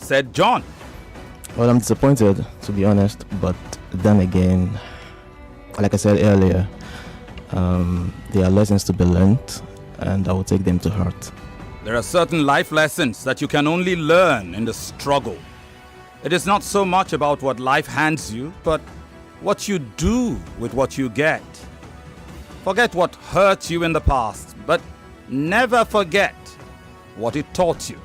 said John. Well, I'm disappointed, to be honest, but then again, like I said earlier, there are lessons to be learned, and I will take them to heart. There are certain life lessons that you can only learn in the struggle. It is not so much about what life hands you, but what you do with what you get. Forget what hurt you in the past, but never forget what it taught you.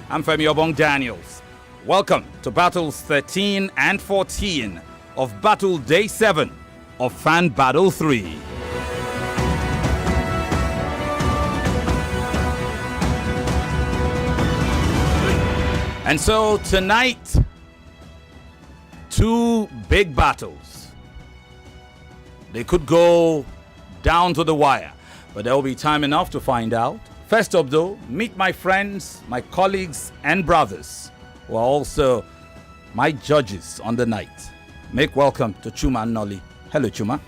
I'm Femi Obong-Daniels. Welcome to Battles 13 and 14 of Battle Day 7 of Fan Battle 3. And so tonight, two big battles. They could go down to the wire, but there will be time enough to find out. First up though, meet my friends, my colleagues and brothers, who are also my judges on the night. Make welcome to Chuma and Nolly. Hello, Chuma.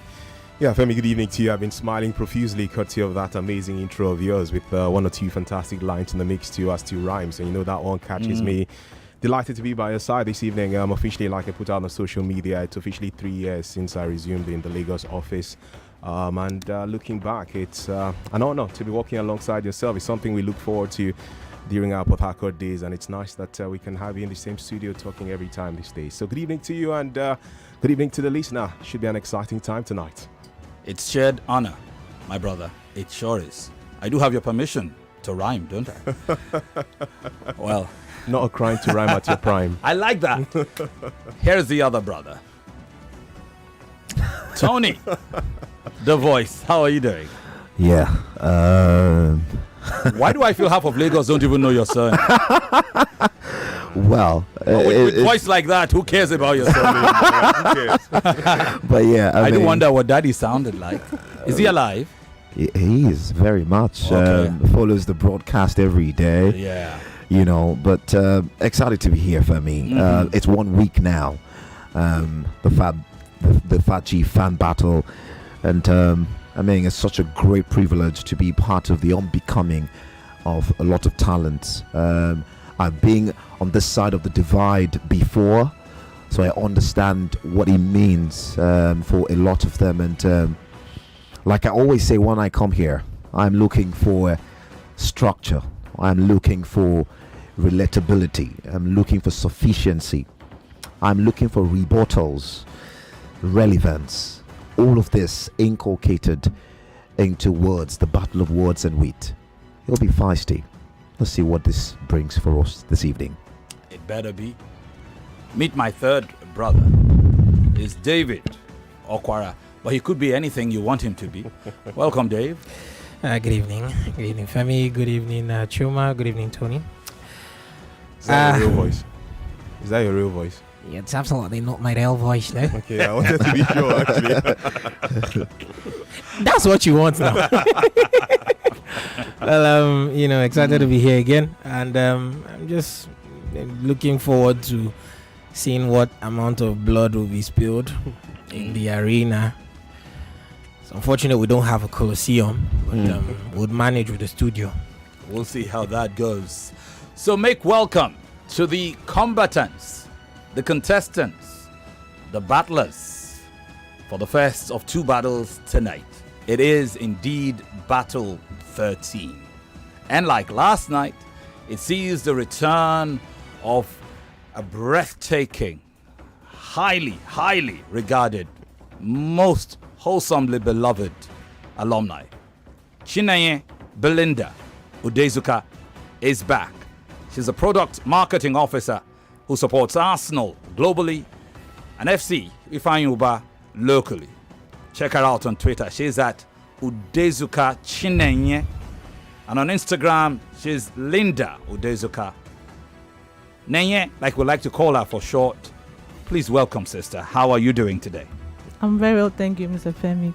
Yeah, Femi, good evening to you. I've been smiling profusely courtesy of that amazing intro of yours with one or two fantastic lines in the mix too, as two rhymes. And you know that one catches me. Delighted to be by your side this evening. Officially, like I put out on social media, it's officially 3 years since I resumed in the Lagos office. Looking back, it's an honor to be working alongside yourself. It's something we look forward to during our Port Harcourt days, and it's nice that we can have you in the same studio talking every time these days. So good evening to you, and good evening to the listener. Should be an exciting time tonight. It's shared honor, my brother. It sure is. I do have your permission to rhyme, don't I? Well, not a crime to rhyme at your prime. I like that. Here's the other brother, Tony, the voice. How are you doing? Yeah. Why do I feel half of Lagos don't even know your son? Well, with voice like that, who cares about your son? Who cares? But yeah, I do wonder what daddy sounded like. Is he alive? He is very much. Okay. Follows the broadcast every day. Yeah. You know, but excited to be here for me. It's 1 week now. The FATG fan battle, and I mean, it's such a great privilege to be part of the unbecoming of a lot of talents. I've been on this side of the divide before, so I understand what it means for a lot of them. And like I always say when I come here, I'm looking for structure. I'm looking for relatability. I'm looking for sufficiency. I'm looking for rebuttals, relevance. All of this inculcated into words, the battle of words and wit. It'll be feisty. Let's see what this brings for us this evening. It better be. Meet my third brother. Is David Okwara, but he could be anything you want him to be. Welcome, Dave. Good evening. Good evening, Femi. Good evening, Chuma. Good evening, Tony. Is that your real voice? Is that your real voice? Yeah, it's absolutely not my real voice now. Okay, I wanted to be sure, actually. That's what you want now. Well, excited to be here again, and I'm just looking forward to seeing what amount of blood will be spilled in the arena. It's unfortunate we don't have a Colosseum, but we'll manage with the studio. We'll see how that goes. So make welcome to the combatants, the contestants, the battlers for the first of two battles tonight. It is indeed Battle 13. And like last night, it sees the return of a breathtaking, highly regarded, most wholesomely beloved alumni. Chinenye Belinda Udezuka is back. She's a product marketing officer who supports Arsenal globally and FC Ifeanyi locally. Check her out on Twitter. She's at Udezuka Chinenye. And on Instagram, she's Linda Udezuka. Nenye, like we like to call her for short. Please welcome, sister. How are you doing today? I'm very well, thank you, Mr. Femi.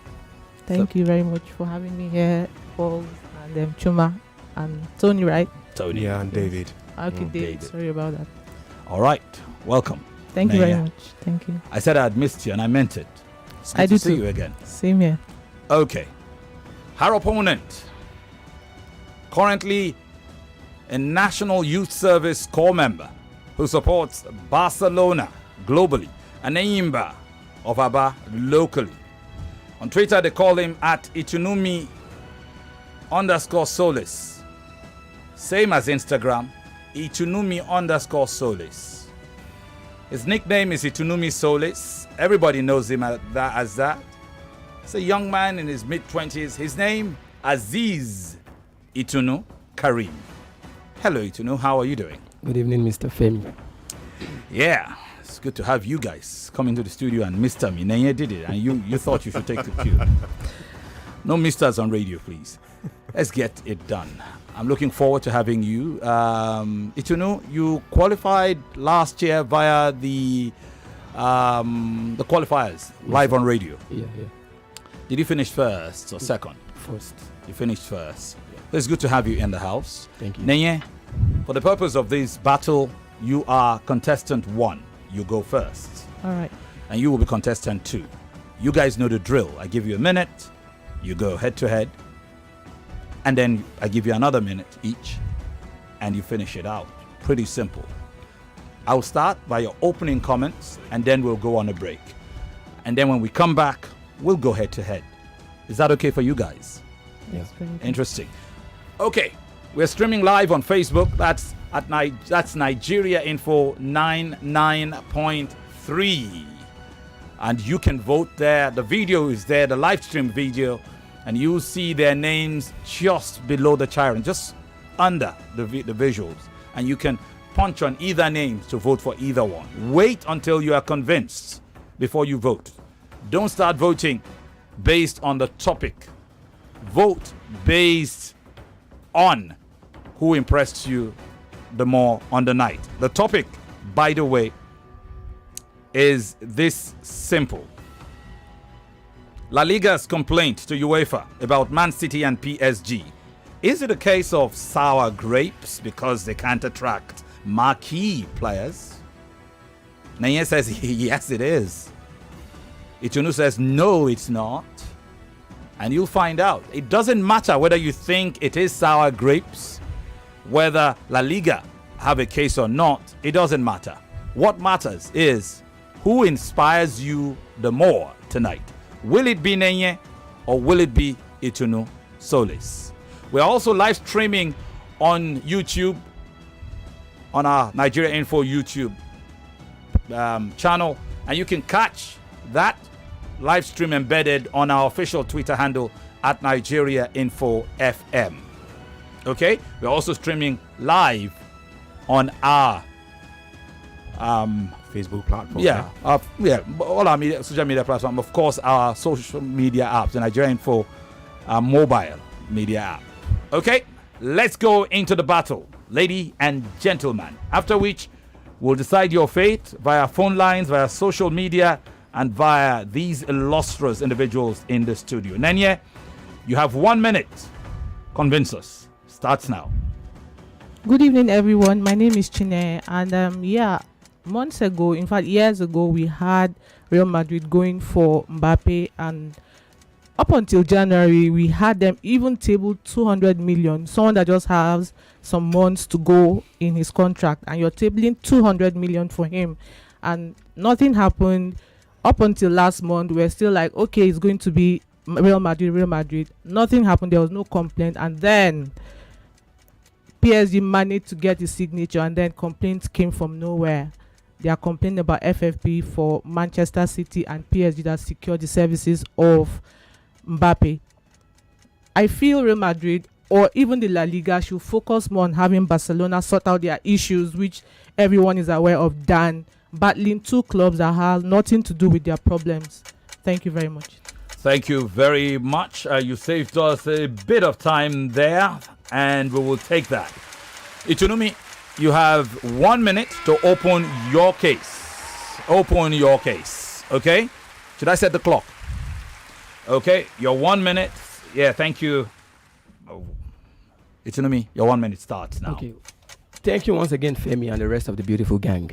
Thank you very much for having me here, Paul and Chuma and Tony, right? Tony. Yeah, and David. Okay, David. Sorry about that. All right. Welcome. Thank you very much. Thank you. I said I had missed you, and I meant it. It's good I to do see too. you again. Same here. Okay. Her opponent, currently a National Youth Service Corps member, who supports Barcelona globally, and Enyimba of Aba locally. On Twitter, they call him at Itunumi_Solis. Same as Instagram, Itunumi_Solis. His nickname is Itunumi Solis. Everybody knows him as that. It's a young man in his mid-20s. His name, Aziz Itunu Karim. Hello, Itunu. How are you doing? Good evening, Mr. Femi. Yeah, it's good to have you guys come into the studio and Mr. Chinenye did it, and you thought you should take the cue. No misters on radio, please. Let's get it done. I'm looking forward to having you. Itunu, you qualified last year via the qualifiers, live on radio. Yeah. Did you finish first or second? First. You finished first. It's good to have you in the house. Thank you. Nenye, for the purpose of this battle, you are contestant 1. You go first. All right. And you will be contestant 2. You guys know the drill. I give you a minute. You go head to head. And then I give you another minute each. And you finish it out. Pretty simple. I'll start by your opening comments. And then we'll go on a break. And then when we come back, we'll go head to head. Is that okay for you guys? Yes. Interesting. Okay. We're streaming live on Facebook. That's Nigeria Info 99.3. And you can vote there. The video is there, the live stream video. And you'll see their names just below the chiron, just under the visuals. And you can punch on either name to vote for either one. Wait until you are convinced before you vote. Don't start voting based on the topic. Vote based on who impressed you the more on the night. The topic, by the way, is this simple. La Liga's complaint to UEFA about Man City and PSG. Is it a case of sour grapes because they can't attract marquee players? Nanye says yes, it is. Itunu says no, it's not. And you'll find out. It doesn't matter whether you think it is sour grapes, whether La Liga have a case or not. It doesn't matter. What matters is who inspires you the more tonight. Will it be Nenye or will it be Itunu Solis? We're also live streaming on YouTube, on our Nigeria Info YouTube channel, and you can catch that live stream embedded on our official Twitter handle at Nigeria Info FM. Okay, we're also streaming live on our Facebook platform. All our social media platform. Of course, our social media apps, the Nigeria Info mobile media app. Okay, let's go into the battle, ladies and gentlemen. After which, we'll decide your fate via phone lines, via social media, and via these illustrious individuals in the studio. Nenye, you have 1 minute. Convince us. Starts now. Good evening, everyone. My name is Chinenye, and months ago, in fact years ago, we had Real Madrid going for Mbappe, and up until January we had them even tabled 200 million. Someone that just has some months to go in his contract, and you're tabling 200 million for him, and nothing happened. Up until last month, we're still like, okay, it's going to be Real Madrid. Nothing happened. There was no complaint, and then PSG managed to get his signature, and then complaints came from nowhere. They are complaining about FFP for Manchester City and PSG that secured the services of Mbappe. I feel Real Madrid or even the La Liga should focus more on having Barcelona sort out their issues, which everyone is aware of, than battling two clubs that have nothing to do with their problems. Thank you very much. Thank you very much. You saved us a bit of time there, and we will take that. Itunumi, you have 1 minute to open your case. Open your case. Okay? Should I set the clock? Okay, your 1 minute. Yeah, thank you. Itunumi, your 1 minute starts now. Okay. Thank you once again, Femi, and the rest of the beautiful gang.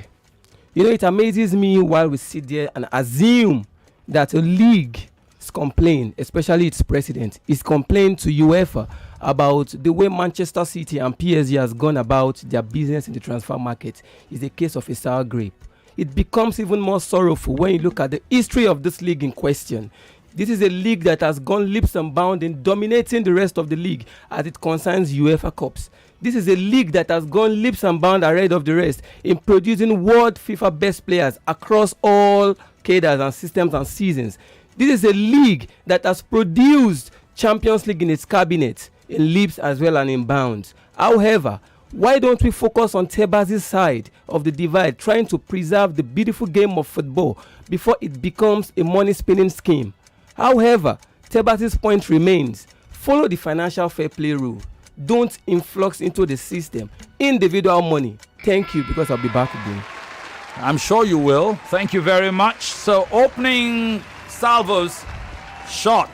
You know, it amazes me while we sit there and assume that a league is complaining, especially its president, is complaining to UEFA about the way Manchester City and PSG has gone about their business in the transfer market is a case of a sour grape. It becomes even more sorrowful when you look at the history of this league in question. This is a league that has gone leaps and bounds in dominating the rest of the league as it concerns UEFA Cups. This is a league that has gone leaps and bounds ahead of the rest in producing world FIFA best players across all cadres and systems and seasons. This is a league that has produced Champions League in its cabinet, in leaps as well and in bounds. However, why don't we focus on Tebazi's side of the divide, trying to preserve the beautiful game of football before it becomes a money spinning scheme? However, Tebazi's point remains: follow the financial fair play rule. Don't influx into the system individual money. Thank you, because I'll be back again. I'm sure you will. Thank you very much. So, opening salvos, shot.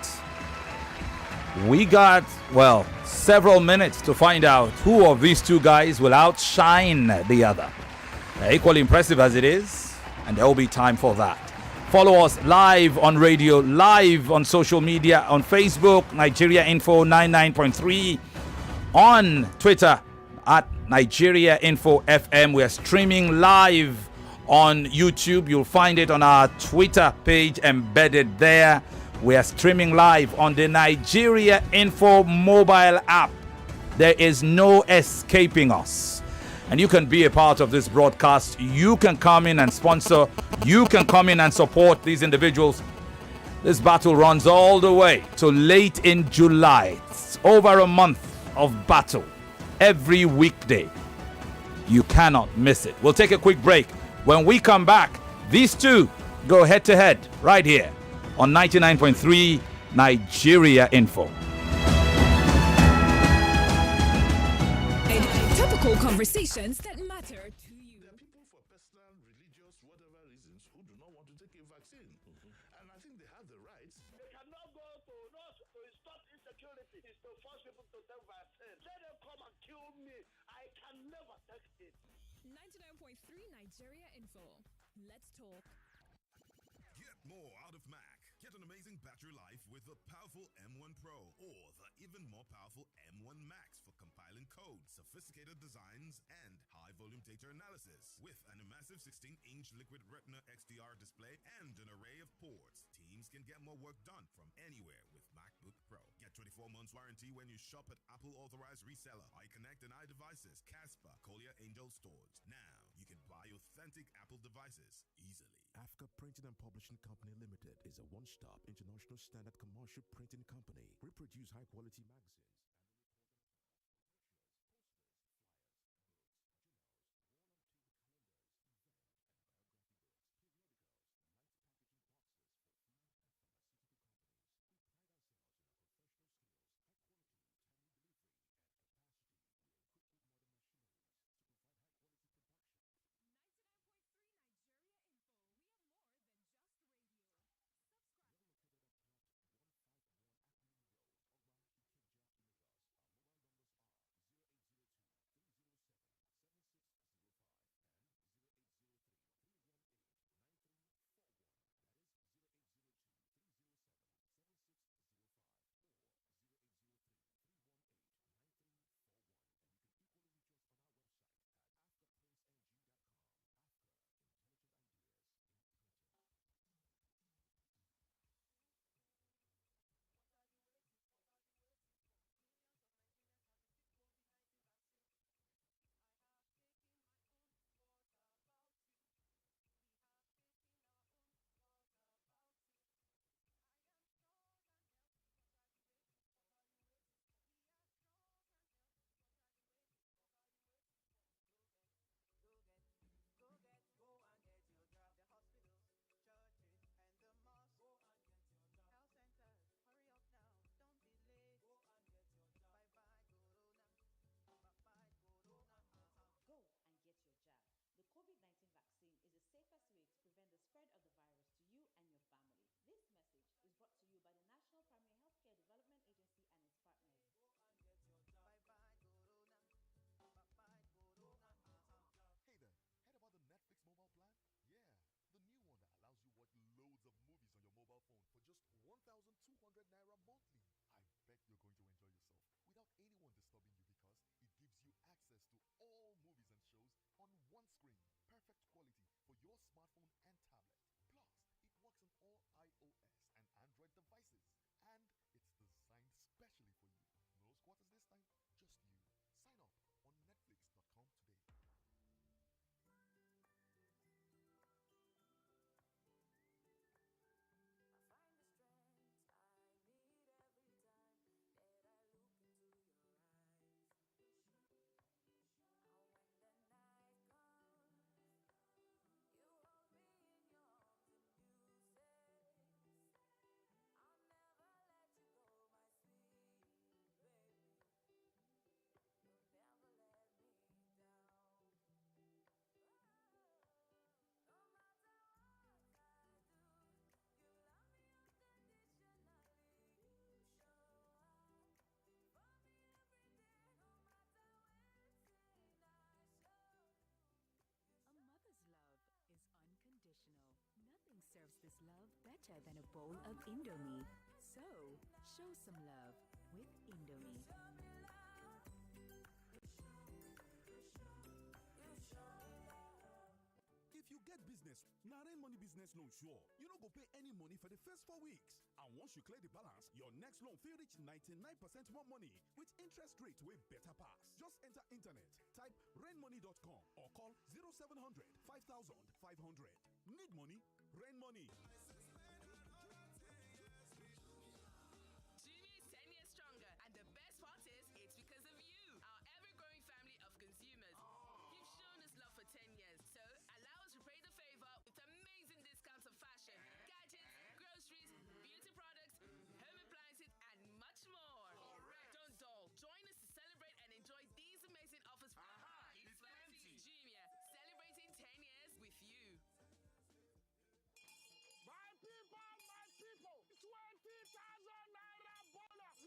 We got, well, several minutes to find out who of these two guys will outshine the other. Equally impressive as it is, and there will be time for that. Follow us live on radio, live on social media, on Facebook, Nigeria Info 99.3, on Twitter at Nigeria Info FM. We are streaming live on YouTube. You'll find it on our Twitter page embedded there. We are streaming live on the Nigeria Info mobile app. There is no escaping us. And you can be a part of this broadcast. You can come in and sponsor. You can come in and support these individuals. This battle runs all the way to late in July. It's over a month of battle every weekday. You cannot miss it. We'll take a quick break. When we come back, these two go head to head right here on 99.3 Nigeria Info. Topical conversations that matter to you. There are people for personal, religious, whatever reasons who do not want to take a vaccine. And I think they have the rights. They cannot go to not to stop insecurity. Is to force people to take vaccine. Let them come and kill me. I can never take it. 99.3 Nigeria Info. Let's talk. Get more out of Mac. Get an amazing battery life with the powerful M1 Pro or the even more powerful M1 Max for compiling code, sophisticated designs, and high-volume data analysis. With an immersive 16-inch liquid retina XDR display and an array of ports, teams can get more work done from anywhere with MacBook Pro. Get 24 months warranty when you shop at Apple-authorized reseller, iConnect and iDevices, Casper, Collier Angel stores. Now, you can buy authentic Apple devices easily. Africa Printing and Publishing Company Limited is a one-stop international standard commercial printing company. We produce high-quality magazines. One screen, perfect quality for your smartphone and tablet. Plus, it works on all iOS and Android devices. And it's designed specially for you. No squatters this time, just you. Sign up on Netflix.com today. I find the strength I need every time that I look into your eyes. And when the night comes, you hold me in your arms and you say, I'll never let you go, my sweet baby. You'll never let me down. No matter what I do, you love me unconditionally. You show up for me every day, no matter when I show you. A mother's love is unconditional. Nothing serves this love better than a bowl of Indomie. So, show some love with Indomie. If you get business, na Rain Money business loan sure. You no go pay any money for the first 4 weeks. And once you clear the balance, your next loan will reach 99% more money with interest rate way better pass. Just enter internet, type rainmoney.com or call 0700 5500. Need money? Rain Money. Jumia is 10 years stronger, and the best part is, it's because of you, our ever-growing family of consumers. You've shown us love for 10 years, so allow us to pay the favor with amazing discounts of fashion, gadgets, groceries, beauty products, home appliances, and much more. Correct. Don't dull. Join us to celebrate and enjoy these amazing offers. It's plenty. Jumia, celebrating 10 years with you. My people, 20,000 naira bonus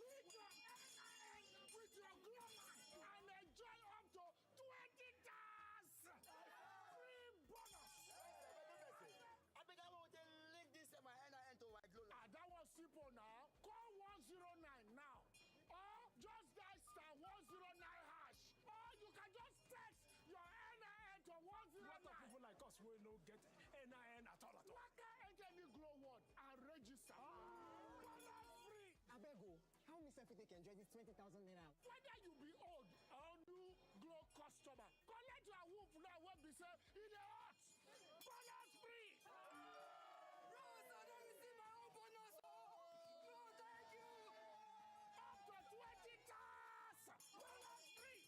with your global and enjoy up to 20 tasks. Free bonus. I think I want to link this to my NIN to my global. That was simple now. Call 109 now. Or just dial star 109 hash. Or you can just text your NIN to 109. What of people like us will not get NIN at all? Waka any Glow One and register. Bonus free. Abego, how Mr. Fite can enjoy this 20,000 naira? Whether you be old or new Glow customer, collect your whoop now when we say in the hot. Bonus free. Rose, I don't receive my own bonus. No, thank you. Up to 20 tasks. Bonus free.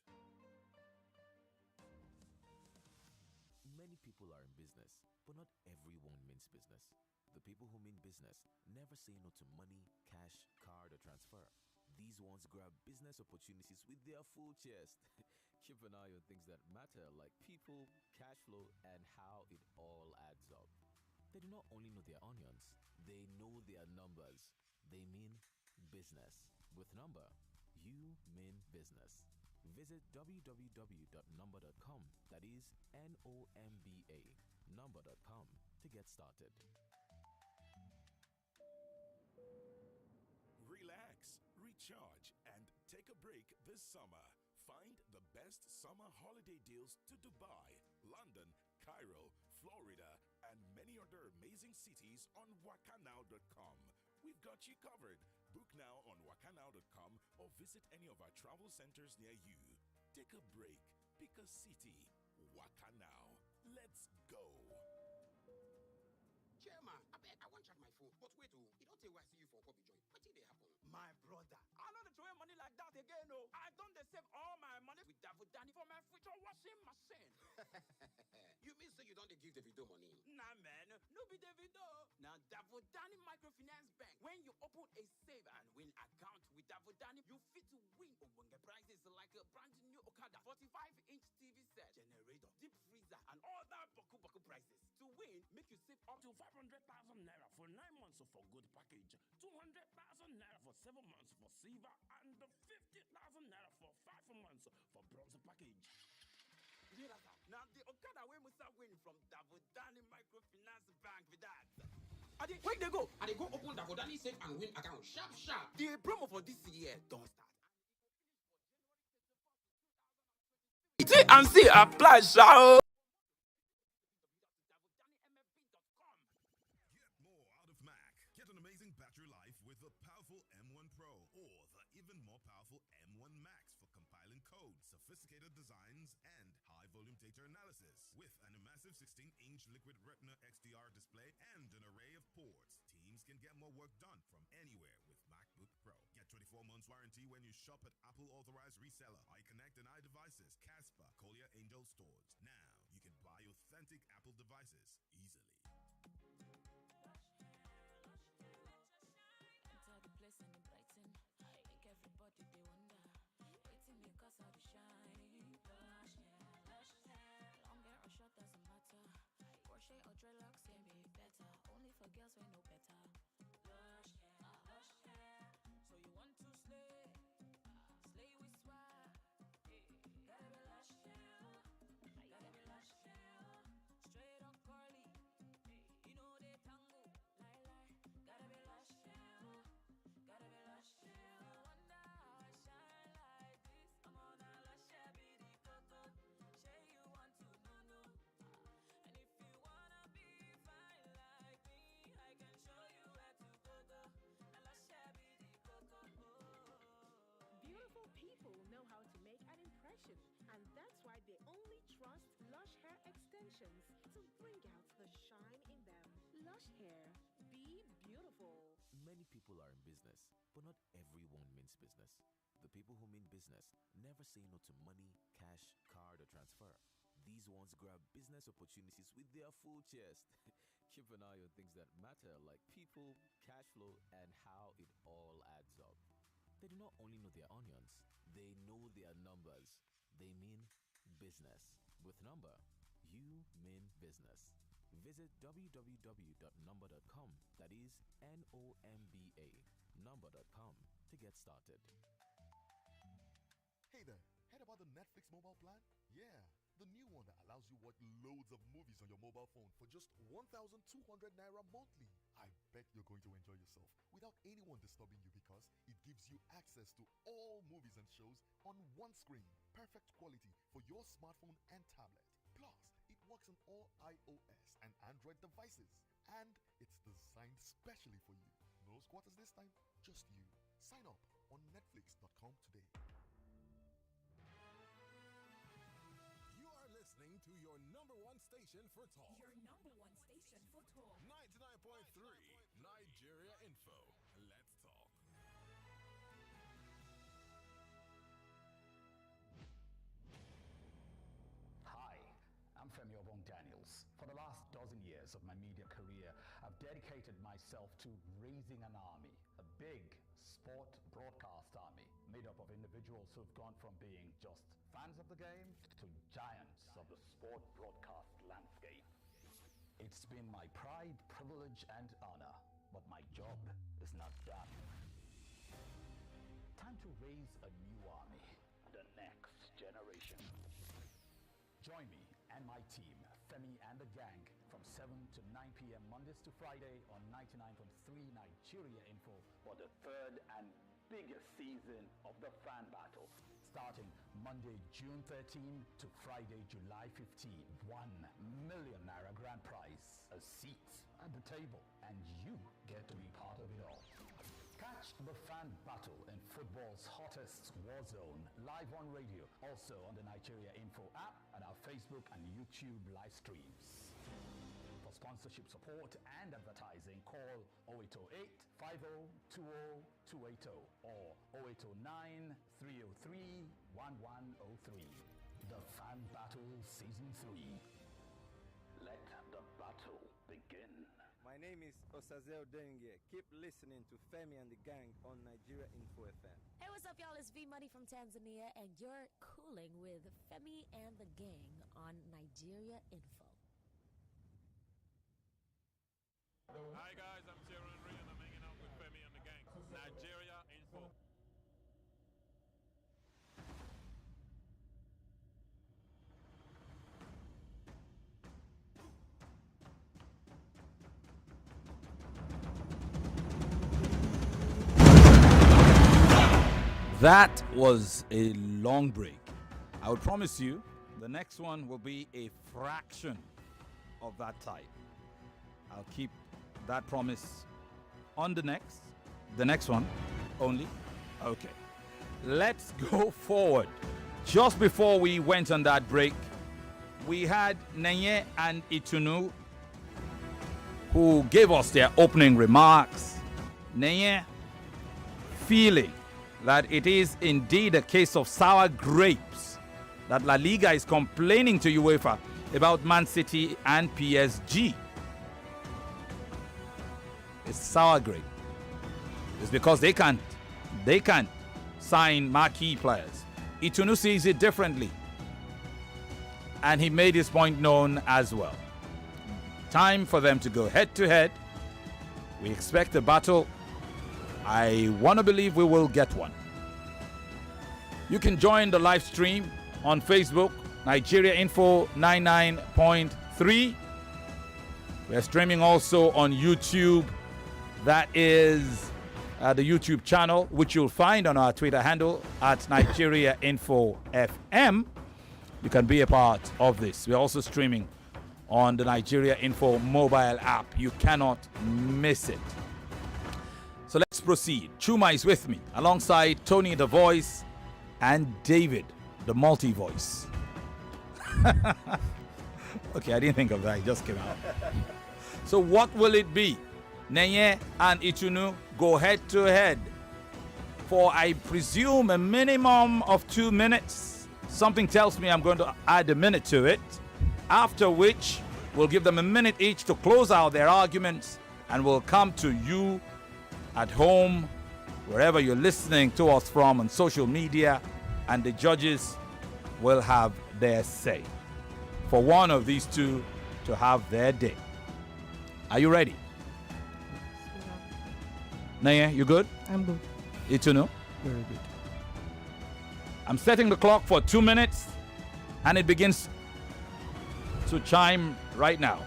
Unlimited. Many people are in business, but not everyone means business. The people who mean business never say no to money, cash, card, or transfer. These ones grab business opportunities with their full chest. Keep an eye on things that matter, like people, cash flow, and how it all adds up. They do not only know their onions, they know their numbers. They mean business. With Number, you mean business. Visit www.number.com, that is NOMBA, number.com to get started. Relax, recharge, and take a break this summer. Find the best summer holiday deals to Dubai, London, Cairo, Florida, and many other amazing cities on wakanow.com. We've got you covered. Book now on wakanow.com or visit any of our travel centers near you. Take a break. Pick a city. Wakanow. Let's go. Chairman, I want to check my phone. But wait, you don't tell why I see you for Kobe Joy. What did they happen? My brother, I don't throw money like that again, no. I don't save all my money with Davudani for my future washing machine. You mean say you don't give Davido money? Nah, man, no be Davido. Now, Davudani Microfinance Bank. When you open a save and win account with Davudani, you fit to win Obonga prizes like a brand new Okada, 45-inch TV set, generator, deep freezer, and other Boku prizes. To win, make you save up to 500,000 naira for 9 months for good package, 200,000 naira for 7 months for silver, and 50,000 naira for 5 months for bronze package. Now the Okada we must win from Davodani Microfinance Bank with that. Where they go? They go open Davodani safe and win account. Sharp. The promo for this year don't start. See and see apply, show. Get an amazing battery life with the powerful M1 Pro or the even more powerful M1 Max for compiling code, sophisticated designs, and high-volume data analysis. With an immersive 16-inch liquid retina XDR display and an array of ports, teams can get more work done from anywhere with MacBook Pro. Get 24 months warranty when you shop at Apple authorized reseller, iConnect and iDevices, Casper, Collier Angel stores. Now you can buy authentic Apple devices easily. Enter the place and it brighten. Make everybody they wonder. Waiting me cause all the shine. Lush hair, lush hair. Long hair or short doesn't matter. Crochet or dreadlocks can be better. Only for girls we know better. Lush hair, lush hair. So you want to slay? Slay with swag. Gotta be lush hair. Gotta be lush hair. Straight or curly. You know they tango. Lie. Gotta be lush hair. Gotta be lush hair. Wonder how I shine like this. I'm on a lush hair, be the coco. Say you want to know. And if you wanna be fine like me, I can show you where to go. A lush hair, be the coco. Beautiful people know how to make an impression, and that's why they only trust Lush Hair Extensions to bring out the shine in them. Lush Hair, be beautiful. Many people are in business, but not everyone means business. The people who mean business never say no to money, cash, card, or transfer. These ones grab business opportunities with their full chest. Keep an eye on things that matter like people, cash flow, and how it all adds up. They do not only know their onions, they know their numbers. They mean business. With Number, you mean business. Visit www.number.com, that is NOMBA, number.com to get started. Hey there, heard about the Netflix mobile plan? Yeah, the new one that allows you watch loads of movies on your mobile phone for just 1,200 naira monthly. I bet you're going to enjoy yourself without anyone disturbing you because it gives you access to all movies and shows on one screen. Perfect quality for your smartphone and tablet. Plus, it works on all iOS and Android devices. And it's designed specially for you. No squatters this time, just you. Sign up on netflix.com today. You are listening to your number one station for talk. Your number one station for talk. 99.3 Nigeria Info. Let's talk. Hi, I'm Femi Daniels. For the last dozen years of my media career, I've dedicated myself to raising an army, a big sport broadcast army, made up of individuals who've gone from being just fans of the game to giants of the sport broadcast landscape. It's been my pride, privilege, and honor, but my job is not done. Time to raise a new army, the next generation. Join me and my team, Femi and the gang, from 7 to 9 p.m. Mondays to Friday on 99.3 Nigeria Info for the third and biggest season of the Fan Battle. Starting Monday, June 13 to Friday, July 15. 1 million naira grand prize, a seat at the table, and you get to be part of it all. Catch the Fan Battle in football's hottest war zone live on radio, also on the Nigeria Info app and our Facebook and YouTube live streams. For sponsorship support and advertising, call 0808 50 280 or 0809 303 1103. The Fan Battle Season 3. Let the battle begin. My name is Osazel Denge. Keep listening to Femi and the gang on Nigeria Info FM. Hey, what's up, y'all? It's V Money from Tanzania, and you're cooling with Femi and the gang on Nigeria Info. Hi guys, I'm Sharon Ray and I'm hanging out with Femi and the gang. Nigeria Info. That was a long break. I would promise you The next one will be a fraction of that type. I'll keep that promise on the next one only. Okay. Let's go forward. Just before we went on that break, we had Chinenye and Itunu who gave us their opening remarks. Chinenye feeling that it is indeed a case of sour grapes that La Liga is complaining to UEFA about Man City and PSG. It's sour grape. It's because they can't sign marquee players. Itunu sees it differently, and he made his point known as well. Time for them to go head to head. We expect a battle. I want to believe we will get one. You can join the live stream on Facebook, Nigeria Info 99.3. We're streaming also on YouTube. That is the YouTube channel, which you'll find on our Twitter handle at Nigeria Info FM. You can be a part of this. We're also streaming on the Nigeria Info mobile app. You cannot miss it. So let's proceed. Chuma is with me alongside Tony the Voice and David the multi-voice. Okay, I didn't think of that. It just came out. So what will it be? Chinenye and Itunu go head to head for, I presume, a minimum of 2 minutes. Something tells me I'm going to add a minute to it, after which we'll give them a minute each to close out their arguments, and we'll come to you at home, wherever you're listening to us from on social media, and the judges will have their say for one of these two to have their day. Are you ready? Chinenye, you good? I'm good. Itunu? Very good. I'm setting the clock for 2 minutes, and it begins to chime right now.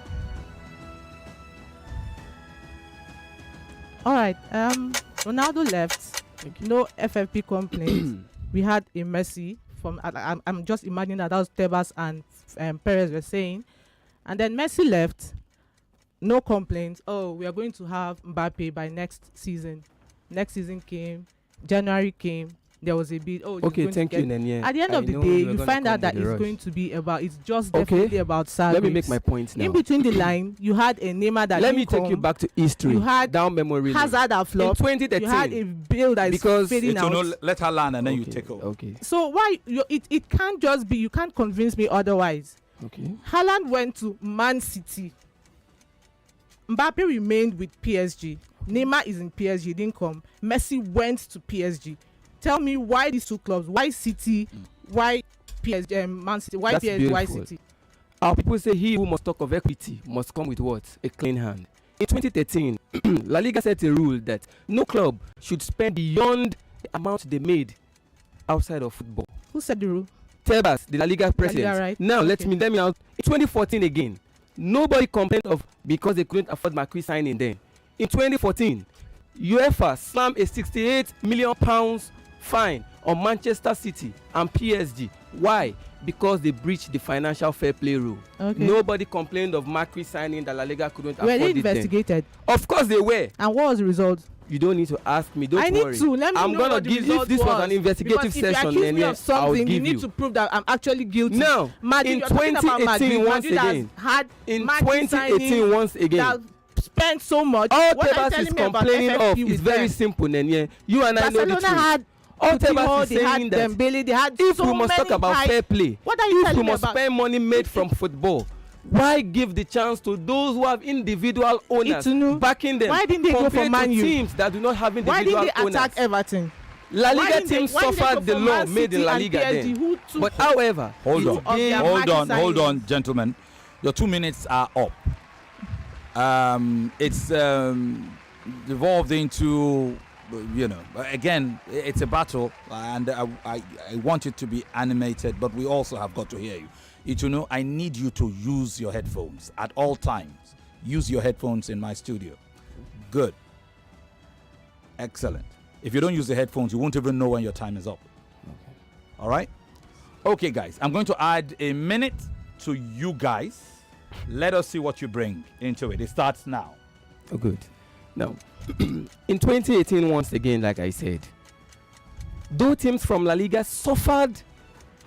All right. Ronaldo left. No FFP complaints. We had a Messi from. I'm just imagining that was Tebas and Perez were saying, and then Messi left. No complaints. Oh, we are going to have Mbappe by next season. Next season came. January came. There was a bid. Oh, okay, thank you, Chinenye. At the end of the day, you find out that it's going to be about. It's just definitely about salaries. Let me make my point now. In between the line, you had a Neymar that. Let me take you back to history. You had down memory lane. Hazard that flopped. In 2013, you had a bill that is fading out. Let her land and then you take over. Okay. So why it can't just be? You can't convince me otherwise. Okay. Haaland went to Man City. Mbappe remained with PSG. Neymar is in PSG, didn't come. Messi went to PSG. Tell me why these two clubs? Why City? Why PSG? Man City? Why That's PSG? beautiful. Why City? Our people say he who must talk of equity must come with what? A clean hand. In 2013, La Liga set a rule that no club should spend beyond the amount they made outside of football. Who set the rule? Tebas, the La Liga president. La Liga, right? Now Okay. let me out. In 2014 again, nobody complained of because they couldn't afford Marquee signing then. In 2014, UEFA slammed a £68 million fine on Manchester City and PSG. Why? Because they breached the financial fair play rule. Okay. Nobody complained of Marquee signing that La Liga couldn't afford Were they it then. investigated? Of course they were. And what was the result? You don't need to ask me. Don't I worry. need to. Let me I'm know gonna what the give. If result this was an investigative because session, if you accuse then me of I'll something, give you need to prove that I'm actually guilty. Now, Madrid, in you're talking about 2018, Madrid. once Madrid has again, had in Marquee 2018, signing once again, that spent so much. all What are you Tebas telling is me about complaining of FFP is with very them? simple, Nenye. You and I know the Barcelona truth. had All Coutinho, Tebas is they had saying that Dembele, they had if so we must talk many about high- fair play, What are you if telling we me must about? spend money made from football, why give the chance to those who have individual owners Itunu, backing them? why didn't they go for compared Man to U? teams that do not have Why individual didn't they owners? attack Everton? La Why Liga didn't they- teams why didn't they suffered go the for law Man made in City La and Liga PSG? then. Who took But however, Hold two on, of their hold Marquee on, hold signings? on, gentlemen. Your 2 minutes are up. It's evolved into, again, it's a battle, and I want it to be animated, but we also have got to hear you. Itunu, I need you to use your headphones at all times. Use your headphones in my studio. Good. Excellent. If you don't use the headphones, you won't even know when your time is up. All right? Okay, guys, I'm going to add a minute to you guys. Let us see what you bring into it. It starts now. Oh, good. Now, in 2018, once again, like I said, though teams from La Liga suffered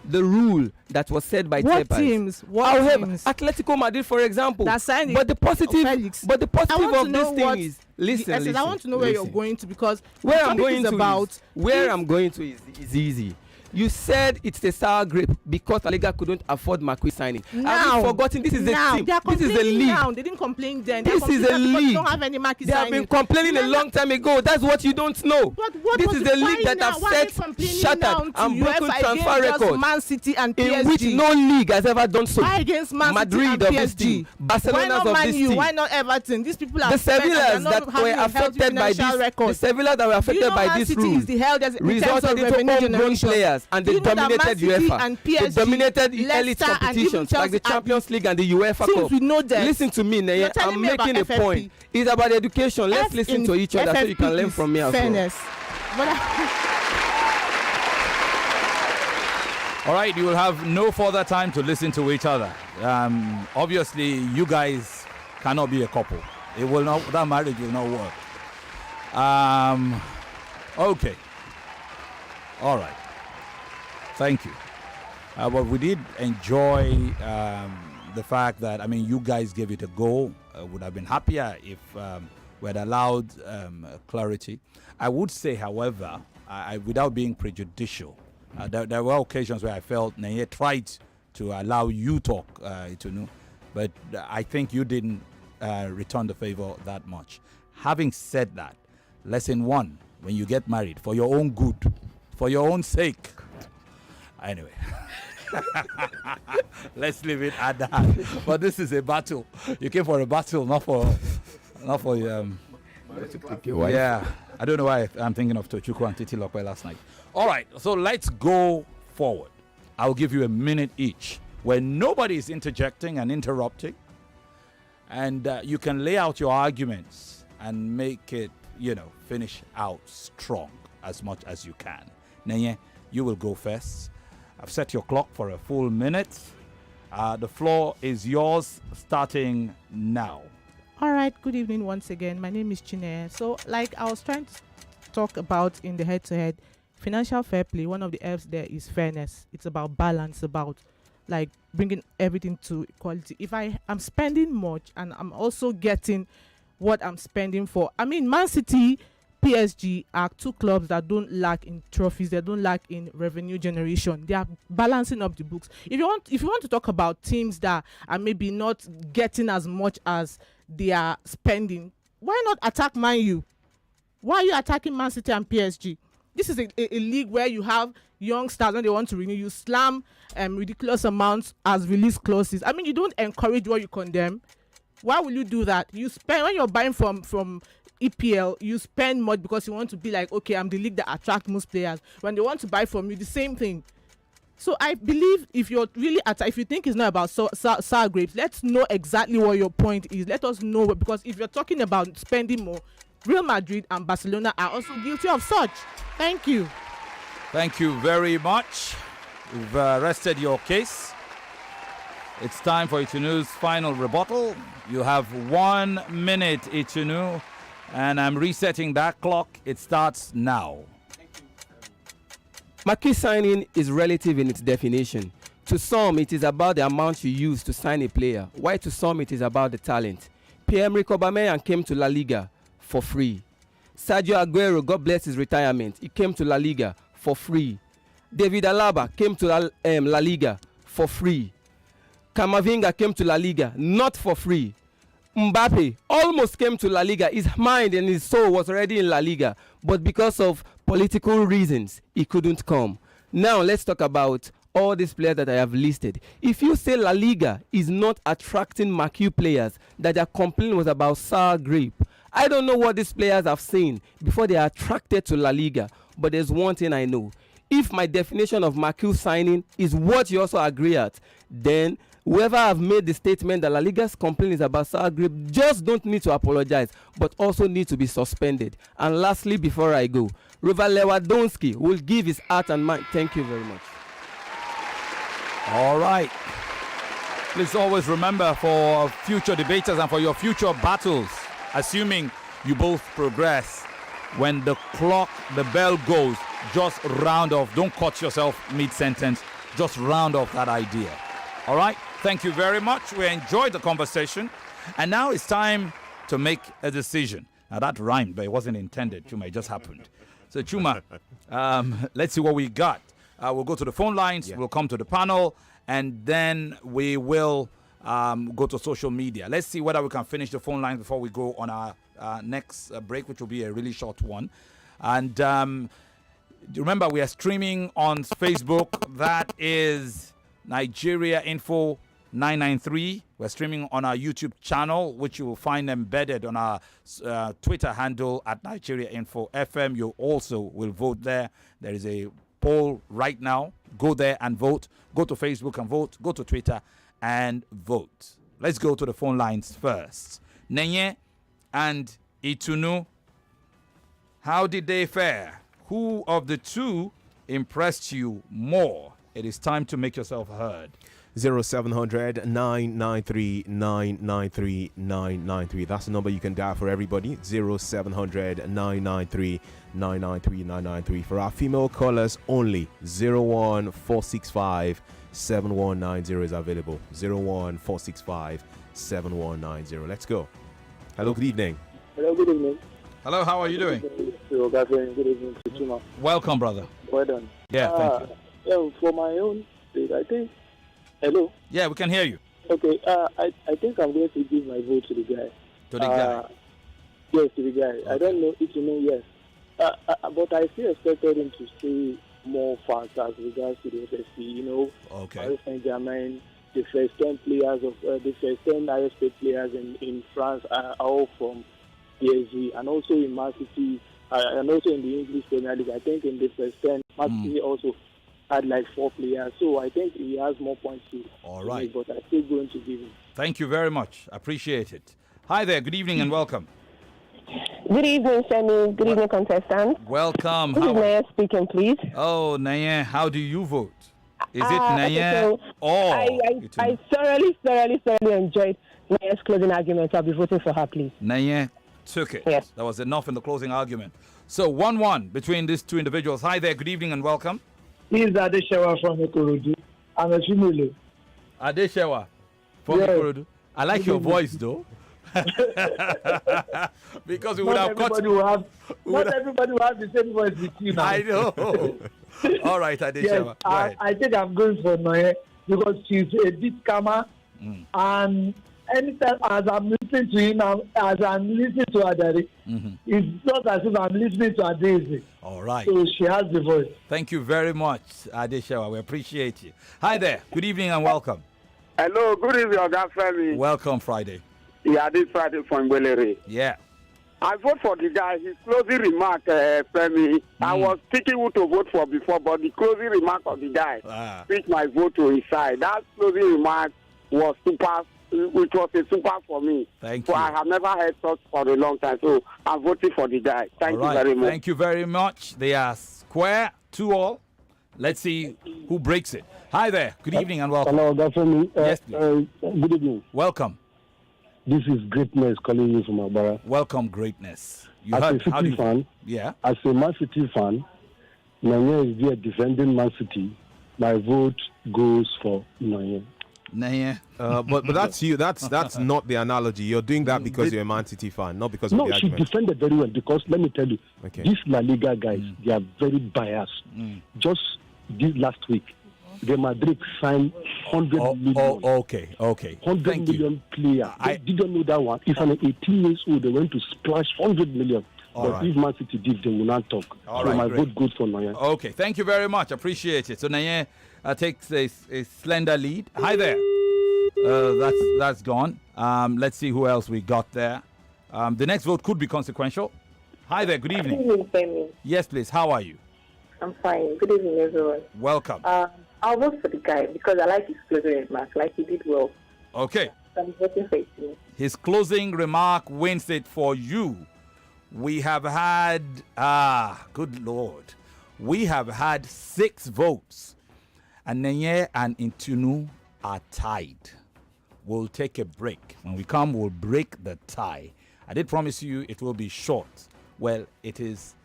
the rule that was set by What Tebas. teams? What However, teams? Atletico Madrid, for example. That signed But the positive, Felix. but the I positive want of to this know thing what is listen. Yes, listen I want to know where you're listen. going to, because Where the I'm topic going is to about is, where if- I'm going to is easy. You said it's the sour grape because La Liga couldn't afford Marquee signing. Have now you forgotten this is a now team? they are This is a complaining league. now. They didn't complain then. This is a league. They don't have any market They have signing. been complaining a long time ago. That's what you don't know. What This was is it? a league Why that now? have Why are set, they complaining shattered, now to and broken UEFA transfer against just records Man City and in PSG? which no league has ever done so. Why against Man Madrid City and of PSG? this team, Why Barcelona's not of Man this U? team. Why not Everton? These people are The spent and they're Sevillas not that having were a healthy affected by financial this, record. the Sevillas that were Do you affected know by Man this City rule is the healthiest in terms resulted of into revenue homegrown generation? players, and Do they you know that Man dominated City UEFA. and They PSG, dominated the elite Leicester, and even competitions Chelsea like the are Champions League and the UEFA teams Cup. we know that. Listen to me, You're Neye. telling I'm me about making a FFP. point. It's about education. Let's listen to each other so you can learn from me as well. fairness. But All right, you will have no further time to listen to each other. Obviously, you guys cannot be a couple. It will not. That marriage will not work. Okay. All right. Thank you. But we did enjoy the fact that, I mean, you guys gave it a go. Would have been happier if we had allowed clarity. I would say, however, without being prejudicial, there were occasions where I felt Neye tried to allow you talk, Itunu, but I think you didn't return the favor that much. Having said that, lesson one, when you get married, for your own good, for your own sake. Anyway, let's leave it at that. But this is a battle. You came for a battle, not for yeah. I don't know why I'm thinking of Tochukwu and Titi Lokwe last night. All right, so let's go forward. I'll give you a minute each where nobody is interjecting and interrupting, and you can lay out your arguments and make it, finish out strong as much as you can. Neye, you will go first. I've set your clock for a full minute. The floor is yours, starting now. all right, good evening once again. My name is Chinenye. So, like I was trying to talk about in the head-to-head, financial fair play, one of the F's there is fairness. It's about balance, about like bringing everything to equality. If I am spending much and I'm also getting what I'm spending for, I mean, Man City, PSG are two clubs that don't lack in trophies. They don't lack in revenue generation. They are balancing up the books. If you want to talk about teams that are maybe not getting as much as they are spending, why not attack Man U? Why are you attacking Man City and PSG? This is a league where you have young stars when they want to renew. You slam ridiculous amounts as release clauses. I mean, you don't encourage what you condemn. Why will you do that? You spend when you're buying from EPL, you spend much because you want to be like, okay, I'm the league that attracts most players. When they want to buy from you, the same thing. So I believe if you're really if you think it's not about sour grapes, let's know exactly what your point is. Let us know, because if you're talking about spending more, Real Madrid and Barcelona are also guilty of such. Thank you. Thank you very much. You've rested your case. It's time for Itunu's final rebuttal. You have 1 minute, Itunu, and I'm resetting that clock. It starts now. Marquee signing is relative in its definition. To some, it is about the amount you use to sign a player, while to some, it is about the talent. Pierre-Emerick Aubameyang came to La Liga for free. Sergio Aguero, God bless his retirement, he came to La Liga for free. David Alaba came to La Liga for free. Camavinga came to La Liga not for free. Mbappe almost came to La Liga. His mind and his soul was already in La Liga, but because of political reasons, he couldn't come. Now let's talk about all these players that I have listed. If you say La Liga is not attracting Marquee players, that their complaint was about sour grape, I don't know what these players have seen before they are attracted to La Liga, but there's one thing I know. If my definition of Marquee signing is what you also agree at, then whoever have made the statement that La Liga's complaint is about sour grape just don't need to apologize, but also need to be suspended. And lastly, before I go, Robert Lewandowski will give his heart and mind. Thank you very much. All right. Please always remember for future debaters and for your future battles, assuming you both progress, when the bell goes, just round off. Don't cut yourself mid-sentence. Just round off that idea. All right? Thank you very much. We enjoyed the conversation. And now it's time to make a decision. Now that rhymed, but it wasn't intended, Chuma. It just happened. So, Chuma, let's see what we got. We'll go to the phone lines. Yeah. We'll come to the panel. And then we will go to social media. Let's see whether we can finish the phone lines before we go on our next break, which will be a really short one. And remember, we are streaming on Facebook. That is Nigeria Info 993. We're streaming on our YouTube channel, which you will find embedded on our Twitter handle at Nigeria Info FM. You also will vote there. There is a poll right now. Go there and vote. Go to Facebook and vote. Go to Twitter and vote. Let's go to the phone lines first. Chinenye and Itunu, how did they fare? Who of the two impressed you more? It is time to make yourself heard. 0700 993 993 993. That's the number you can dial for everybody. 0700 993 993 993. For our female callers only, 01465 7190 is available. 01465 7190. Let's go. Hello, good evening. Hello, good evening. Hello, how are you doing? Good evening to Chuma. Welcome, brother. Well done. Yeah, thank you. For my own sake, I think. Hello? Yeah, we can hear you. Okay, I think I'm going to give my vote to the guy. To the guy? Yes, to the guy. Okay. I don't know if you know, yes. But I still expected him to say more fast as regards to the FSC, Okay. Paris Saint-Germain, the first 10 players the first 10 highest paid players in France are all from PSG, and also in Man City, and also in the English Premier League. I think in the first 10, Man City also had like 4 players. So I think he has more points to make, but I'm still going to give him. Thank you very much. Appreciate it. Hi there. Good evening and welcome. Good evening, Femi. Good evening, contestants. Welcome. This is Naya speaking, please. Oh, Naya, how do you vote? Is it Naya or I thoroughly enjoyed Naya's closing argument. I'll be voting for her, please. Naya took it. Yes. That was enough in the closing argument. So 1-1 between these two individuals. Hi there. Good evening and welcome. This is Adeshewa from Ikorodu. I'm a female. Adeshewa from Ikorodu. I like your voice, though. Because we would have got. Not everybody will have the same voice with you now. I know. All right, Adeshewa. Yes, I think I'm going for Noye because she's a bit calmer. And anytime as I'm listening to him, as I'm listening to Adari, it's not as if I'm listening to Adesi. All right. So she has the voice. Thank you very much, Adeshewa. We appreciate you. Hi there. Good evening and welcome. Hello. Good evening, Oga Femi. Welcome, Friday. Yeah, this Friday from Belere. Yeah. I vote for the guy. His closing remark, Femi, I was thinking who to vote for before, but the closing remark of the guy picked my vote to his side. That closing remark was super. It was a super for me. Thank you. So I have never heard such for a long time, so I'm voting for the guy. Thank you very much. Thank you very much. They are square, 2-2. Let's see who breaks it. Hi there. Good evening and welcome. Hello, Dr. Yes, please. Good evening. Welcome. This is Greatness calling you from Agbara. Welcome, Greatness. You as heard, a City fan, yeah. As a Man City fan, Chinenye is there defending Man City. My vote goes for Chinenye. But that's you. That's not the analogy. You're doing that because you're a Man City fan, not because of the argument. No, she defended very well because let me tell you, these La Liga guys, they are very biased. Just this last week, Real Madrid signed 100 million. Okay. 100 million player. I didn't know that one. If an 18 years old, they went to splash 100 million. But if Man City did, they will not talk. My vote goes for Naya. Okay, thank you very much. Appreciate it. So Naya takes a slender lead. Hi there. That's gone. Let's see who else we got there. The next vote could be consequential. Hi there. Good evening. Good evening, Femi. Yes, please. How are you? I'm fine. Good evening, everyone. Welcome. I'll vote for the guy because I like his closing remark. Like he did well. Okay. I'm voting for Itunu. His closing remark wins it for you. We have had, good Lord, we have had 6 votes. Chinenye and Itunu are tied. We'll take a break. When we come, we'll break the tie. I did promise you it will be short. Well, it is,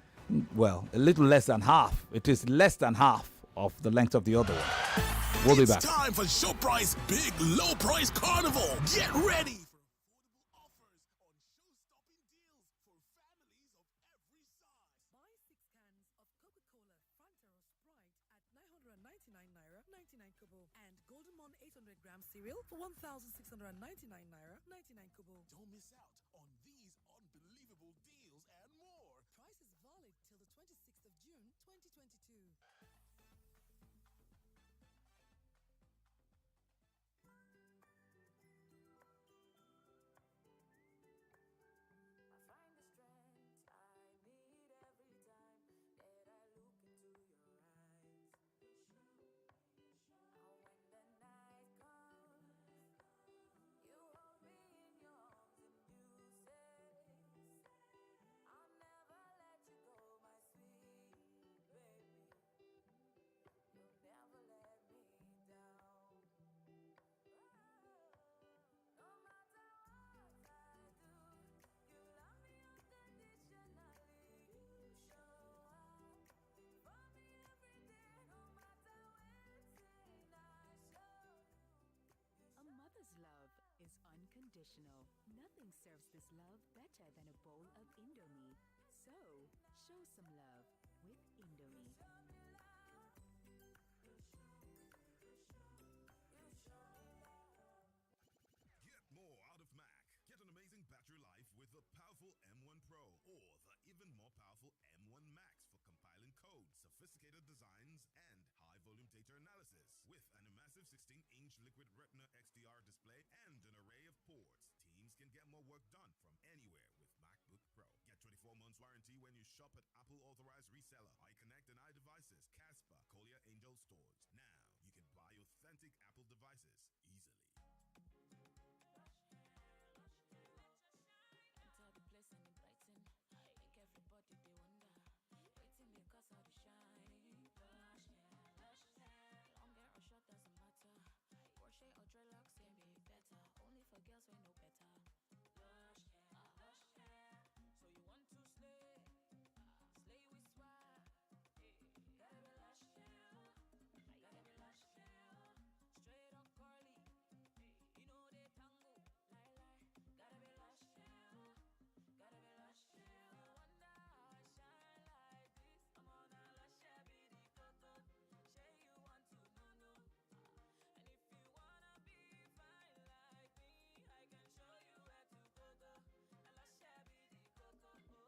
well, a little less than half. It is less than half of the length of the other one. We'll be back. It's time for Show Price Big Low Price Carnival. Get ready for affordable offers on show-stopping deals for families of every size. Buy 6 cans of Coca-Cola, Fanta or Sprite at 999 naira 99 kobo and Golden Mon 800 gram cereal for 1699 naira 99 kobo. Don't miss out on these unbelievable deals and more. Price is valid till the 26th of June 2022. I find the strength I need every time that I look into your eyes. And when the night comes, you hold me in your arms and you say, I'll never let you go, my sweet baby. You'll never let me down. No matter what I do, you love me unconditionally. You show up for me every day, no matter when I show you. A mother's love is unconditional. Nothing serves this love better than a bowl of Indomie. So, show some love with Indomie. Get more out of Mac. Get an amazing battery life with the powerful M1 Pro or the even more powerful M1 Max for compiling code, sophisticated designs, and high-volume data analysis. With an immersive 16-inch liquid retina XDR display and an array of ports, teams can get more work done from anywhere with MacBook Pro. Get 24 months warranty when you shop at Apple authorized reseller, iConnect and iDevices, Casper, Collier Angel stores. Now you can buy authentic Apple devices easily. Enter the place and it brighten. Make everybody they wonder. Waiting because of the shine. Lush hair, lush hair. Long hair or short doesn't matter. Crochet or dreadlocks can be better. Only for girls we know better. Lush hair, lush hair. So you want to slay? Slay with swag. Gotta be lush hair. Gotta be lush hair. Straight or curly. You know they tango. Lie. Gotta be lush hair. Gotta be lush hair. You wonder how I shine like this. I'm on a lush hair, be the coco. Say you want to know. And if you wanna be fine like me, I can show you where to go. A lush hair, be the coco.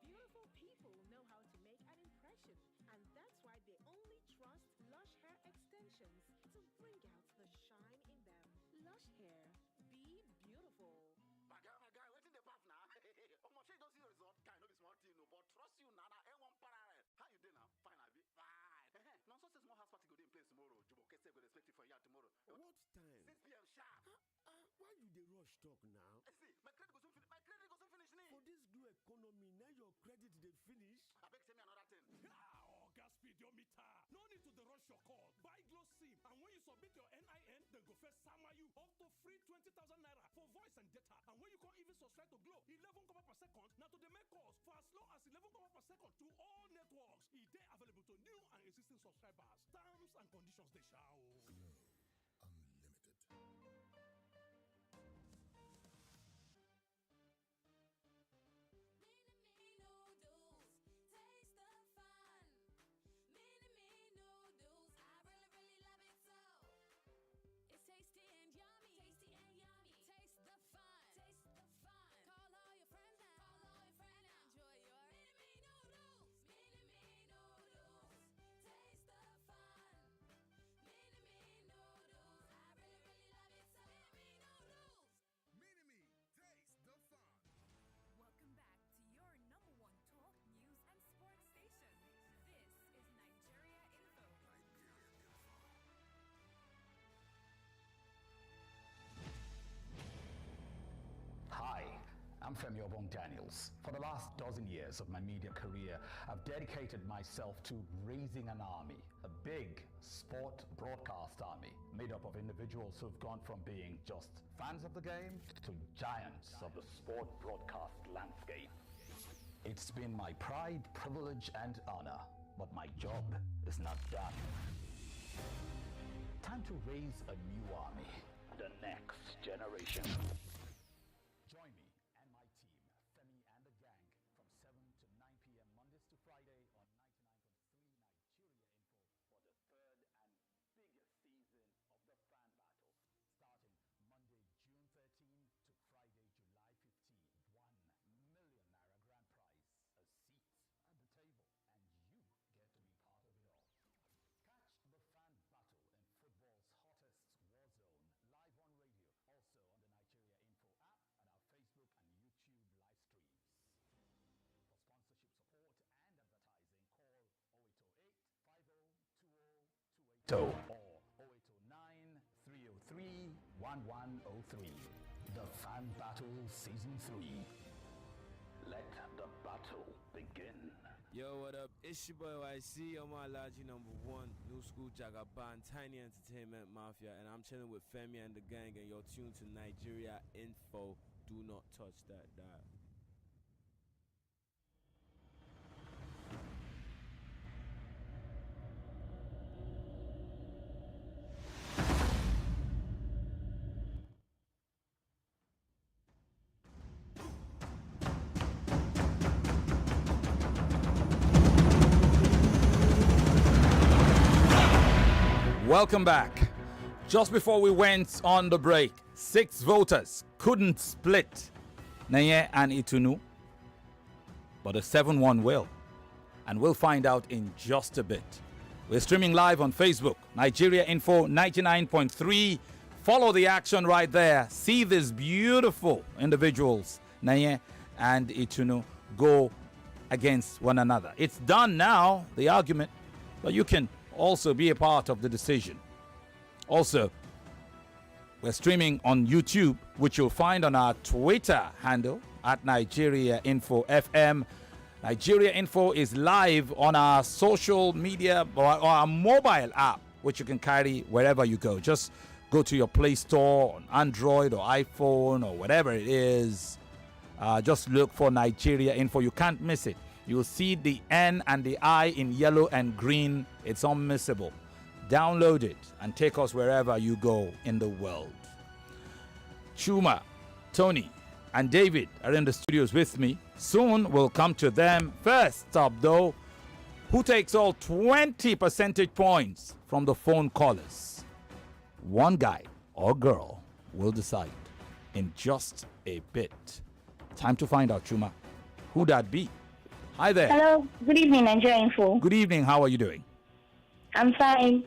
Beautiful people know how to make an impression, and that's why they only trust Lush Hair Extensions to bring out the shine in them. Lush Hair, be beautiful. My guy, waiting the path now. Almost you don't see the result. Guy, no be smart thing, no, but trust you, Nana. A1 parallel. How you doing now? Fine, I be fine. Now, so small house party go in place tomorrow. Jubo Kese go expect you for you tomorrow. What time? 6 p.m. sharp. Why you dey rush talk now? See, my credit goes finish. My credit goes finish. For this glue economy, now your credit dey finish. I beg send me another thing. Gas speedometer. No need to rush your call. Buy Glow SIM, and when you submit your NIN, then go first summer you up to free 20,000 naira for voice and data. And when you can't even subscribe to Glow, 11 kobo per second. Now to the make calls for as low as 11 kobo per second to all networks. It is available to new and existing subscribers. Terms and conditions they shall. Glow Unlimited. Mini noodles, taste the fun. Mini noodles, I really love it so. It's tasty and yummy. Taste the fun. Call all your friends now. Enjoy your mini noodles. Mini noodles, taste the fun. Mini I'm Femi Daniels. For the last dozen years of my media career, I've dedicated myself to raising an army, a big sport broadcast army, made up of individuals who've gone from being just fans of the game to giants of the sport broadcast landscape. It's been my pride, privilege, and honor, but my job is not done. Time to raise a new army, the next generation. Join me and my team, Femi and the gang, from 7 to 9 p.m. Mondays to Friday on 99.3 Nigeria Info for the third and biggest season of the Fan Battle, starting Monday, June 13 to Friday, July 15. 1 million naira grand prize, a seat at the table, and you get to be part of it all. Catch the Fan Battle in football's hottest war zone, live on radio, also on the Nigeria Info app and our Facebook and YouTube live streams. For sponsorship support and advertising, call 0808 5020 or 0809 303 1103. The Fan Battle Season 3. Let the battle begin. Yo, what up? It's your boy YC. I'm my Alaji #1, New School Jagaban, Tiny Entertainment Mafia, and I'm chilling with Femi and the gang, and you're tuned to Nigeria Info. Do not touch that dial. Welcome back. Just before we went on the break, 6 voters couldn't split Chinenye and Itunu, but a 7-1 will. And we'll find out in just a bit. We're streaming live on Facebook, Nigeria Info 99.3. Follow the action right there. See these beautiful individuals, Chinenye and Itunu, go against one another. It's done now, the argument, but you can also be a part of the decision. Also, we're streaming on YouTube, which you'll find on our Twitter handle at Nigeria Info FM. Nigeria Info is live on our social media or our mobile app, which you can carry wherever you go. Just go to your Play Store on Android or iPhone or whatever it is. Just look for Nigeria Info. You can't miss it. You'll see the N and the I in yellow and green. It's unmissable. Download it and take us wherever you go in the world. Chuma, Tony, and David are in the studios with me. Soon we'll come to them. First up, though, who takes all 20 percentage points from the phone callers? One guy or girl will decide in just a bit. Time to find out, Chuma. Who that be? Hi there. Hello. Good evening, Nigeria Info. Good evening. How are you doing? I'm fine.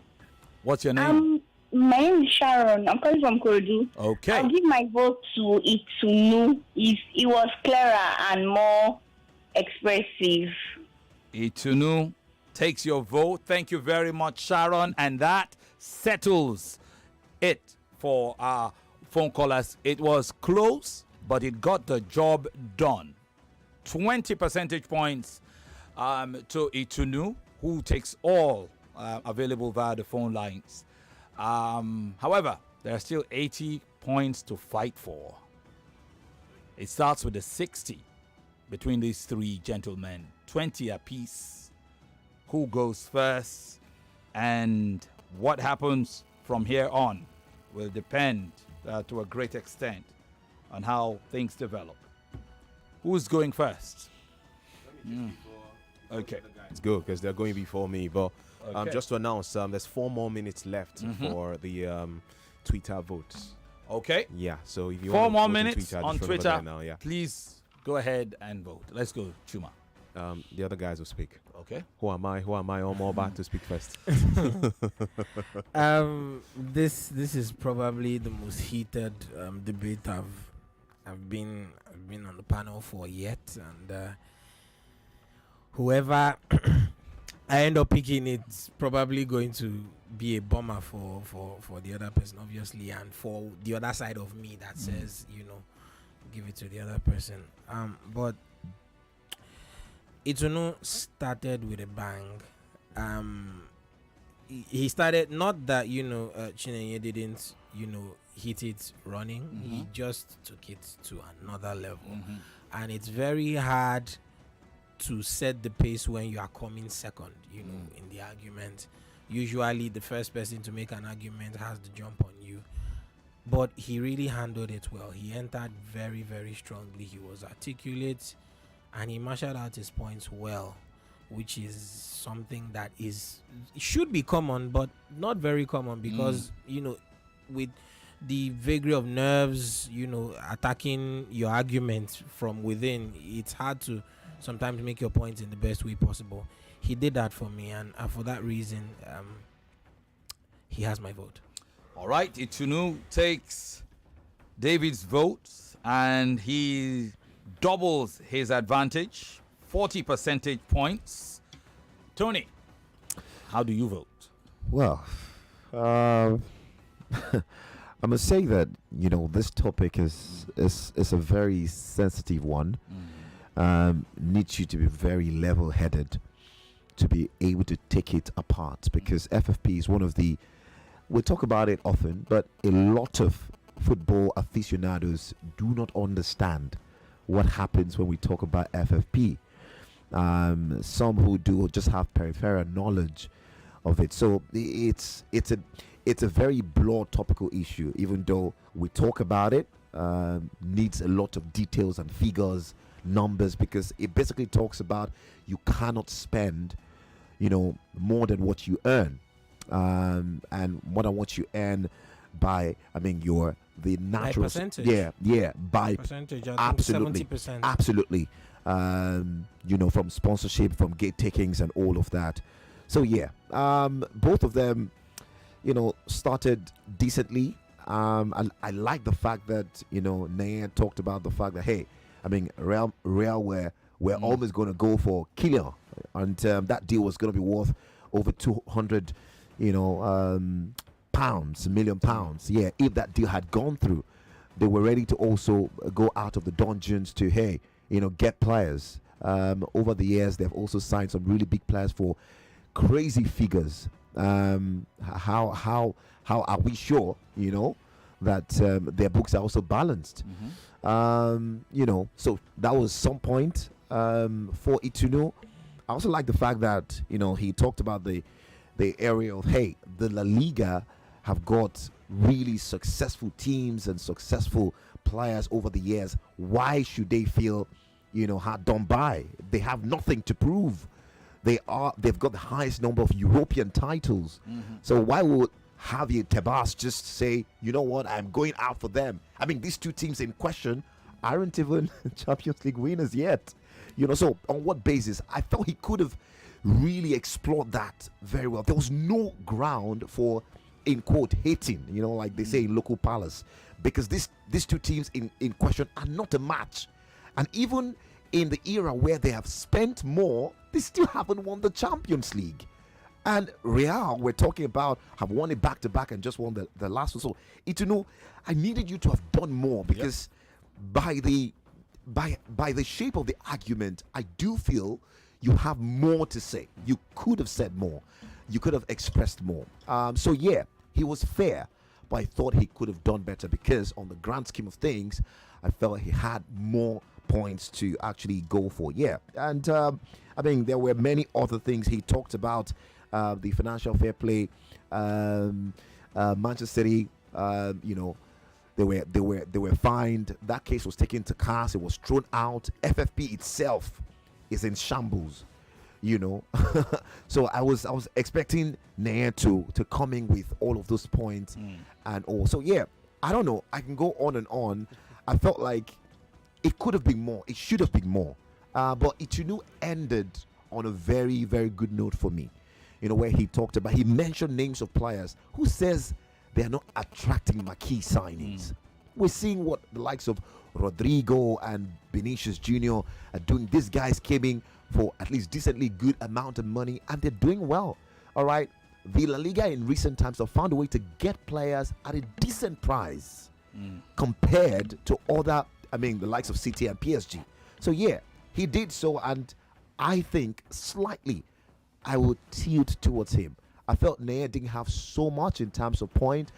What's your name? My name is Sharon. I'm calling from Korodu. Okay. I'll give my vote to Itunu. It was clearer and more expressive. Itunu takes your vote. Thank you very much, Sharon. And that settles it for our phone callers. It was close, but it got the job done. 20 percentage points to Itunu, who takes all available via the phone lines. However, there are still 80 points to fight for. It starts with a 60 between these three gentlemen, 20 apiece. Who goes first and what happens from here on will depend to a great extent on how things develop. Who's going first? Okay. It's good because they're going before me. But Okay. just to announce, there's 4 more minutes left for the Twitter votes. Okay. Yeah. So if you 4 want to more vote minutes on on just run over Twitter. there now, yeah. Please go ahead and vote. Let's go, Chuma. The other guys will speak. Okay. Who am I? I'm more back to speak first. This is probably the most heated debate I've been on the panel for yet, and whoever I end up picking, it's probably going to be a bummer for the other person, obviously, and for the other side of me that says, give it to the other person. But Itunu started with a bang. He started, not that Chinenye didn't hit it running. He just took it to another level, and it's very hard to set the pace when you are coming second. In the argument, usually the first person to make an argument has the jump on you. But he really handled it well. He entered very, very strongly. He was articulate, and he marshaled out his points well, which is something that should be common, but not very common, because with the vagary of nerves, attacking your argument from within, it's hard to sometimes make your points in the best way possible. He did that for me, and for that reason, he has my vote. All right, Itunu takes David's vote, and he doubles his advantage, 40 percentage points. Tony, how do you vote? Well, I must say that this topic is a very sensitive one. Needs you to be very level-headed to be able to take it apart, because FFP is one of the, we talk about it often, but a lot of football aficionados do not understand what happens when we talk about FFP. Some who do just have peripheral knowledge of it. So it's a very broad topical issue, even though we talk about it. Needs a lot of details and figures, numbers, because it basically talks about you cannot spend more than what you earn, and more than what you earn by, the natural percentage. By percentage, absolutely 70%. absolutely from sponsorship, from gate takings, and all of that. So both of them started decently. I like the fact that Nayan talked about the fact that, hey, Real were almost going to go for Kylian, and that deal was going to be worth over 200 million pounds. If that deal had gone through, they were ready to also go out of the dungeons to get players. Over the years, they've also signed some really big players for crazy figures. How are we sure that their books are also balanced? So that was some point for Itunu. I also like the fact that he talked about the area of, hey, the La Liga have got really successful teams and successful players over the years. Why should they feel hard done by? They have nothing to prove. They've got the highest number of European titles. So why would Javier Tebas just say, you know what, I'm going out for them? These two teams in question aren't even Champions League winners yet. So on what basis? I felt he could have really explored that very well. There was no ground for, in quote, hating, like they say in local palace, because these two teams in question are not a match. And even in the era where they have spent more, they still haven't won the Champions League. And Real, we're talking about, have won it back-to-back and just won the last one. So, Itunu, I needed you to have done more, because by the shape of the argument, I do feel you have more to say. You could have said more. You could have expressed more. He was fair, but I thought he could have done better, because on the grand scheme of things, I felt he had more points to actually go for. And there were many other things he talked about. The financial fair play, Manchester City, they were fined. That case was taken to CAS. It was thrown out. FFP itself is in shambles. So I was expecting Nair to come in with all of those points and also I don't know, I can go on and on. I felt like it could have been more, it should have been more, but Itunu ended on a very, very good note for me, where he mentioned names of players who says they are not attracting Marquee signings. We're seeing what the likes of Rodrigo and Vinicius Jr. are doing. These guys came in for at least decently good amount of money, and they're doing well. All right, the La Liga in recent times have found a way to get players at a decent price compared to other the likes of City and PSG. So yeah, he did so, and I think slightly I would tilt towards him. I felt Naya didn't have so much in terms of point.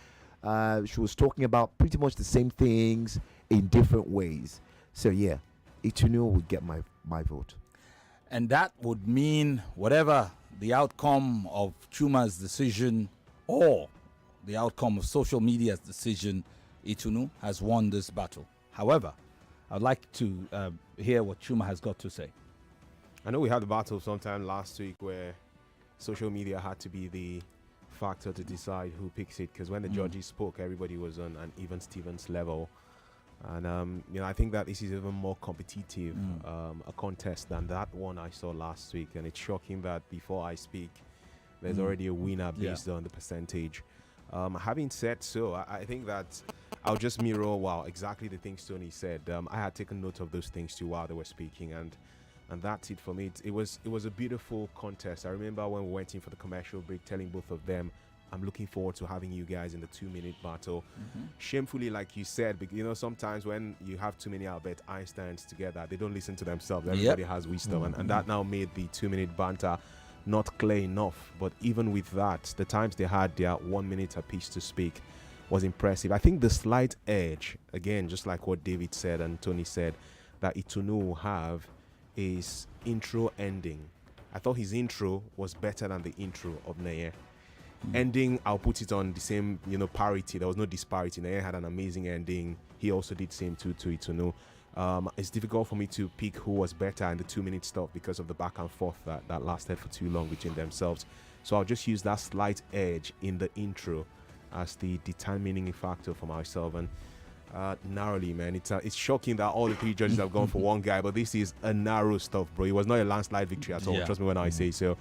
She was talking about pretty much the same things in different ways. So yeah, Itunu would get my vote. And that would mean whatever the outcome of Chuma's decision or the outcome of social media's decision, Itunu has won this battle. However, I'd like to hear what Chuma has got to say. I know we had the battle sometime last week where social media had to be the factor to decide who picks it, because when the judges spoke, everybody was on an even Stevens level. And I think that this is even more competitive a contest than that one I saw last week. And it's shocking that before I speak, there's already a winner based on the percentage. Having said so, I think that I'll just mirror exactly the things Tony said. I had taken note of those things too while they were speaking, and that's it for me. It was a beautiful contest. I remember when we went in for the commercial break, telling both of them, I'm looking forward to having you guys in the 2-minute battle. Shamefully, like you said, sometimes when you have too many Albert Einsteins together, they don't listen to themselves. Everybody has wisdom, and that now made the 2-minute banter not clear enough. But even with that, the times they had their 1 minute apiece to speak was impressive. I think the slight edge, again, just like what David said and Tony said, that Itunu will have is intro ending. I thought his intro was better than the intro of Naye. Ending, I'll put it on the same, parity. There was no disparity. Naye had an amazing ending. He also did same to Itunu. It's difficult for me to pick who was better in the 2-minute stuff because of the back and forth that lasted for too long between themselves. So I'll just use that slight edge in the intro as the determining factor for myself. And narrowly, man, it's shocking that all the 3 judges have gone for one guy, but this is a narrow stuff, bro. It was not a landslide victory at all. Trust me when I say so.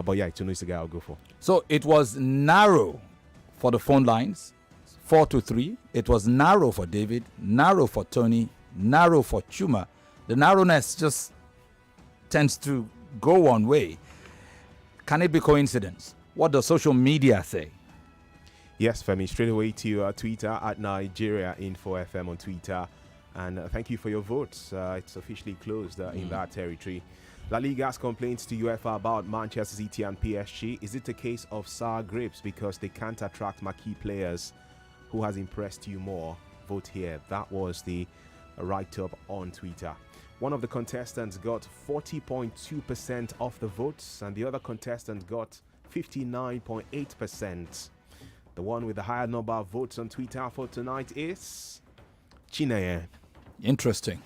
But yeah, Itunu is the guy I'll go for. So it was narrow for the phone lines, 4-3. It was narrow for David, narrow for Tony, narrow for Chuma. The narrowness just tends to go one way. Can it be coincidence? What does social media say? Yes, Femi, straight away to Twitter at Nigeria Info FM on Twitter. And thank you for your votes. It's officially closed in that territory. La Liga's complaints to UEFA about Manchester City and PSG. Is it a case of sour grapes because they can't attract marquee players? Who has impressed you more? Vote here. That was the write-up on Twitter. One of the contestants got 40.2% of the votes, and the other contestant got 59.8%. The one with the higher number of votes on Twitter for tonight is Chinenye. Interesting.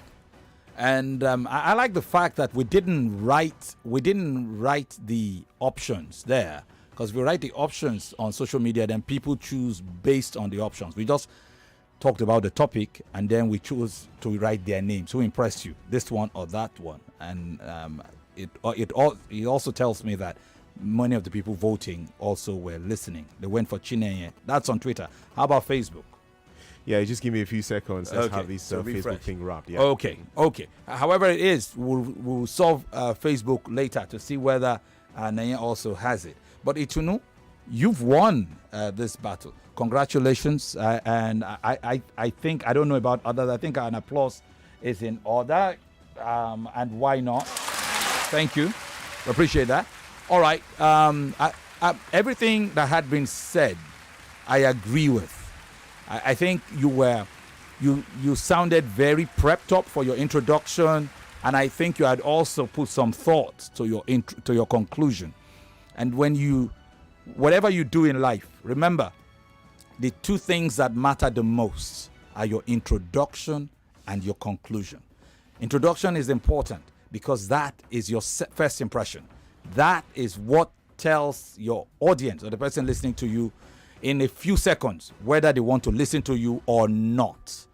And I like the fact that we didn't write the options there, because we write the options on social media, then people choose based on the options. We just talked about the topic and then we choose to write their names. Who impressed you, this one or that one? And it also tells me that many of the people voting also were listening. They went for Chinenye. That's on Twitter. How about Facebook? Yeah, just give me a few seconds. Let's have this Facebook thing wrapped. Yeah. Okay. However it is, we'll solve Facebook later to see whether Naya also has it. But Itunu, you've won this battle. Congratulations. And I think, I don't know about others, I think an applause is in order. And why not? Thank you. Appreciate that. All right. Everything that had been said, I agree with. I think you sounded very prepped up for your introduction, and I think you had also put some thought to your conclusion. And whatever you do in life, remember, the 2 things that matter the most are your introduction and your conclusion. Introduction is important because that is your first impression. That is what tells your audience or the person listening to you in a few seconds whether they want to listen to you or not.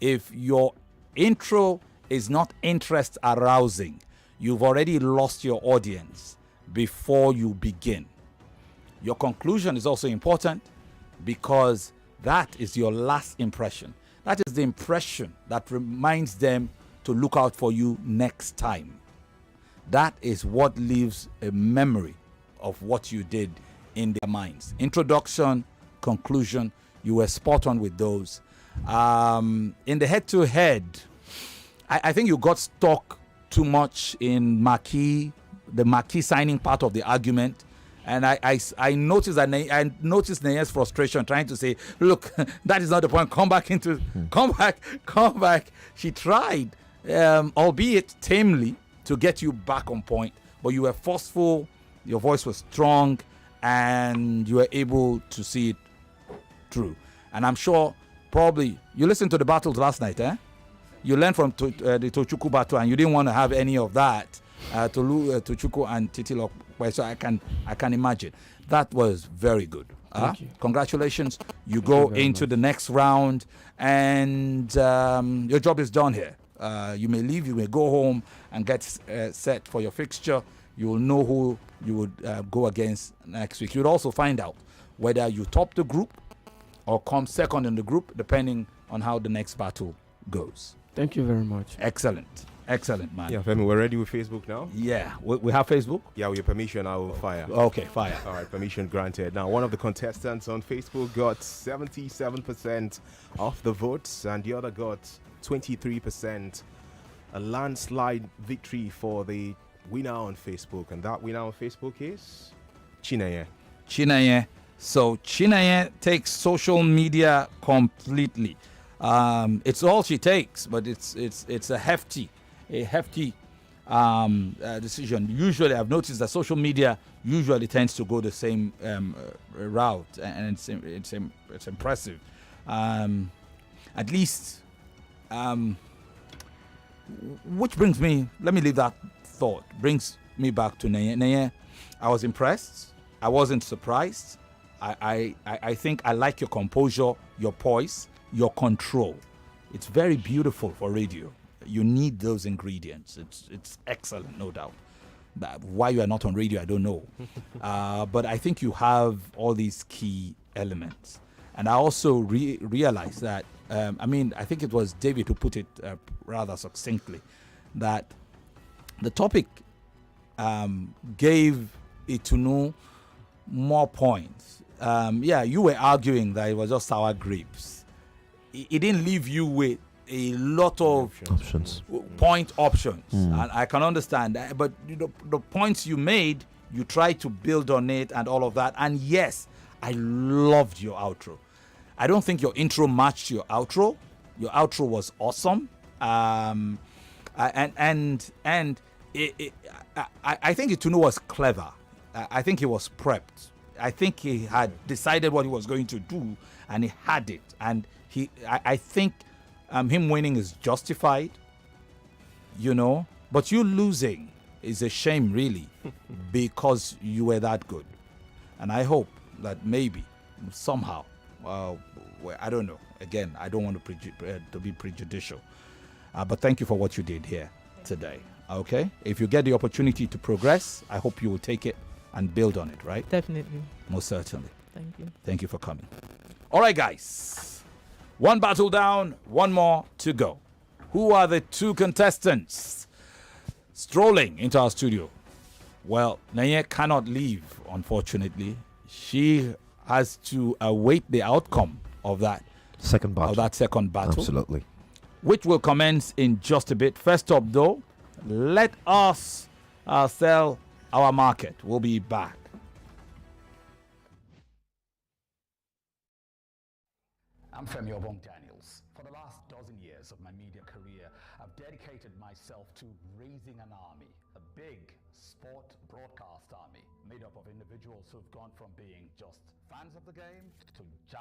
If your intro is not interest arousing, you've already lost your audience before you begin. Your conclusion is also important because that is your last impression. That is the impression that reminds them to look out for you next time. That is what leaves a memory of what you did in their minds. Introduction, conclusion, you were spot on with those. In the head-to-head, I think you got stuck too much in Marquee, the Marquee signing part of the argument. And I noticed that I noticed Nenye's frustration trying to say, look, that is not the point. Come back. Come back. She tried, albeit tamely, to get you back on point. But you were forceful, your voice was strong, and you were able to see it through. And I'm sure probably you listened to the battles last night, eh? You learned from the Tochukwu battle, and you didn't want to have any of that. Tochukwu and Titilo. So I can imagine. That was very good. Thank you. Congratulations. You go into the next round, and your job is done here. You may leave, you may go home and get set for your fixture. You will know who you would go against next week. You'll also find out whether you top the group or come second in the group, depending on how the next battle goes. Thank you very much. Excellent, man. Yeah, Femi, we're ready with Facebook now? Yeah, we have Facebook? Yeah, with your permission, I will fire. Okay, fire. All right, permission granted. Now, one of the contestants on Facebook got 77% of the votes, and the other got 23%. A landslide victory for the winner on Facebook, and that winner on Facebook is Chinenye. So Chinenye takes social media completely. It's all she takes, but it's a hefty decision. Usually, I've noticed that social media usually tends to go the same route, and it's impressive. At least, which brings me. Let me leave that thought. Brings me back to Nenye. Nenye, I was impressed. I wasn't surprised. I think I like your composure, your poise, your control. It's very beautiful for radio. You need those ingredients. It's excellent, no doubt. But why you are not on radio, I don't know. But I think you have all these key elements. And I also realized that, I think it was David who put it rather succinctly, that the topic gave Itunu more points. You were arguing that it was just sour grapes. It didn't leave you with a lot of point options, and I can understand that. But the points you made, you tried to build on it and all of that. And yes, I loved your outro. I don't think your intro matched your outro. Your outro was awesome, I think Itunu was clever. I think he was prepped. I think he had decided what he was going to do, and he had it. And I think him winning is justified, but you losing is a shame, really, because you were that good. And I hope that maybe, somehow, I don't know. Again, I don't want to be prejudicial. But thank you for what you did here today. Okay? If you get the opportunity to progress, I hope you will take it and build on it, right? Definitely. Most certainly. Thank you. Thank you for coming. All right, guys. One battle down, one more to go. Who are the two contestants strolling into our studio? Well, Nenye cannot leave, unfortunately. She has to await the outcome of that second battle. Absolutely. Which will commence in just a bit. First up, though, let us sell our market. We'll be back. I'm Femi Daniels. For the last dozen years of my media career, I've dedicated myself to raising an army, a big sport broadcast army made up of individuals who've gone from being just fans of the game to giants.